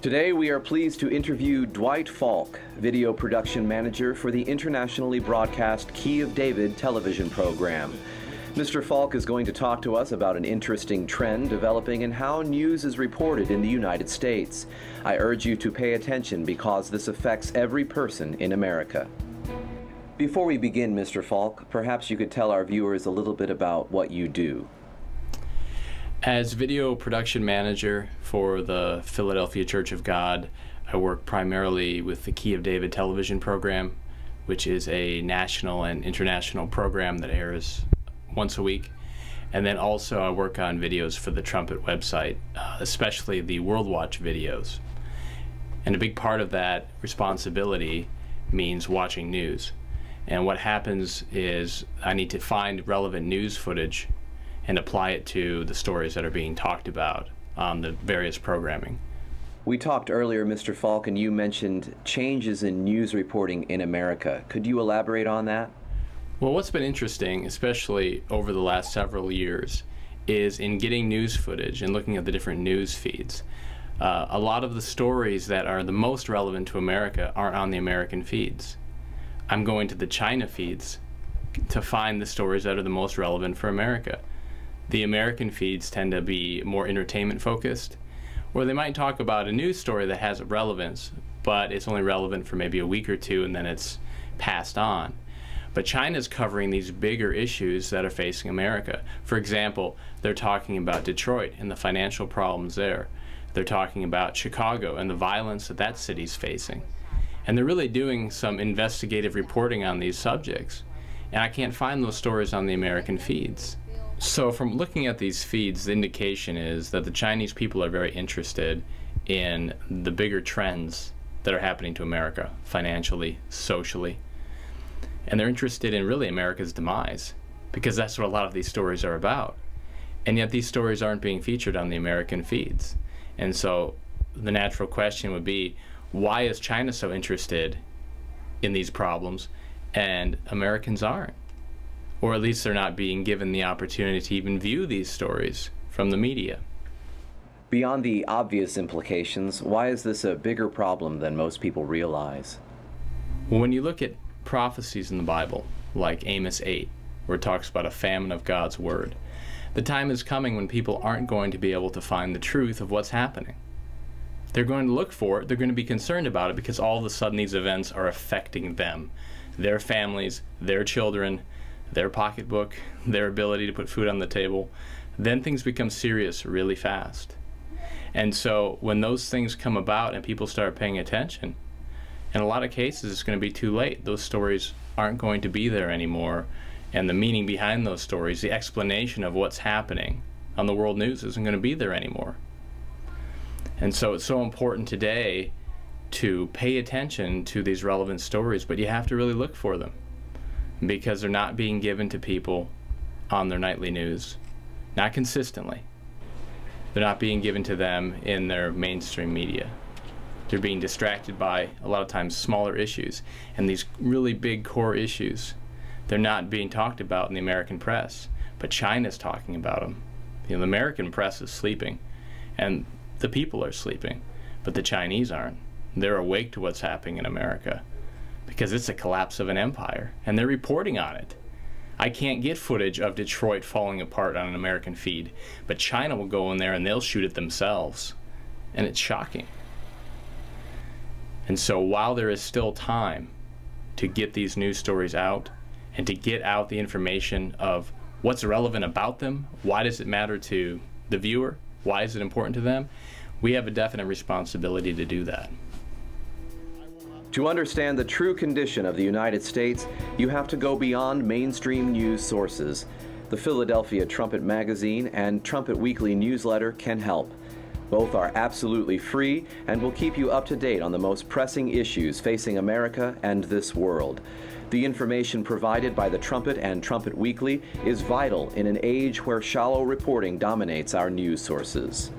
Today we are pleased to interview Dwight Falk, video production manager for the internationally broadcast Key of David television program. Mr. Falk is going to talk to us about an interesting trend developing in how news is reported in the United States. I urge you to pay attention because this affects every person in America. Before we begin, Mr. Falk, perhaps you could tell our viewers a little bit about what you do. As video production manager for the Philadelphia Church of God, I work primarily with the Key of David television program, which is a national and international program that airs once a week. And then also I work on videos for the Trumpet website, especially the World Watch videos. And a big part of that responsibility means watching news. And what happens is I need to find relevant news footage and apply it to the stories that are being talked about on the various programming. We talked earlier, Mr. Falk, and you mentioned changes in news reporting in America. Could you elaborate on that? Well, what's been interesting, especially over the last several years, is in getting news footage and looking at the different news feeds. A lot of the stories that are the most relevant to America aren't on the American feeds. I'm going to the China feeds to find the stories that are the most relevant for America. The American feeds tend to be more entertainment focused, or they might talk about a news story that has relevance, but it's only relevant for maybe a week or two and then it's passed on. But China's covering these bigger issues that are facing America. For example, they're talking about Detroit and the financial problems there. They're talking about Chicago and the violence that that city's facing. And they're really doing some investigative reporting on these subjects. And I can't find those stories on the American feeds. So from looking at these feeds, the indication is that the Chinese people are very interested in the bigger trends that are happening to America, financially, socially. And they're interested in really America's demise, because that's what a lot of these stories are about. And yet these stories aren't being featured on the American feeds. And so the natural question would be, why is China so interested in these problems and Americans aren't? Or at least they're not being given the opportunity to even view these stories from the media. Beyond the obvious implications, why is this a bigger problem than most people realize? Well, when you look at prophecies in the Bible, like Amos 8, where it talks about a famine of God's word, the time is coming when people aren't going to be able to find the truth of what's happening. They're going to look for it, they're going to be concerned about it because all of a sudden these events are affecting them, their families, their children, their pocketbook, their ability to put food on the table. Then things become serious really fast. And so when those things come about and people start paying attention, in a lot of cases it's going to be too late. Those stories aren't going to be there anymore, and the meaning behind those stories, the explanation of what's happening on the world news isn't going to be there anymore. And so it's so important today to pay attention to these relevant stories, but you have to really look for them, because they're not being given to people on their nightly news, not consistently. They're not being given to them in their mainstream media. They're being distracted by, a lot of times, smaller issues. And these really big core issues, they're not being talked about in the American press, but China's talking about them. You know, the American press is sleeping, and the people are sleeping, but the Chinese aren't. They're awake to what's happening in America, because it's a collapse of an empire, and they're reporting on it. I can't get footage of Detroit falling apart on an American feed, but China will go in there and they'll shoot it themselves, and it's shocking. And so while there is still time to get these news stories out and to get out the information of what's relevant about them, why does it matter to the viewer, why is it important to them, we have a definite responsibility to do that. To understand the true condition of the United States, you have to go beyond mainstream news sources. The Philadelphia Trumpet magazine and Trumpet Weekly newsletter can help. Both are absolutely free and will keep you up to date on the most pressing issues facing America and this world. The information provided by the Trumpet and Trumpet Weekly is vital in an age where shallow reporting dominates our news sources.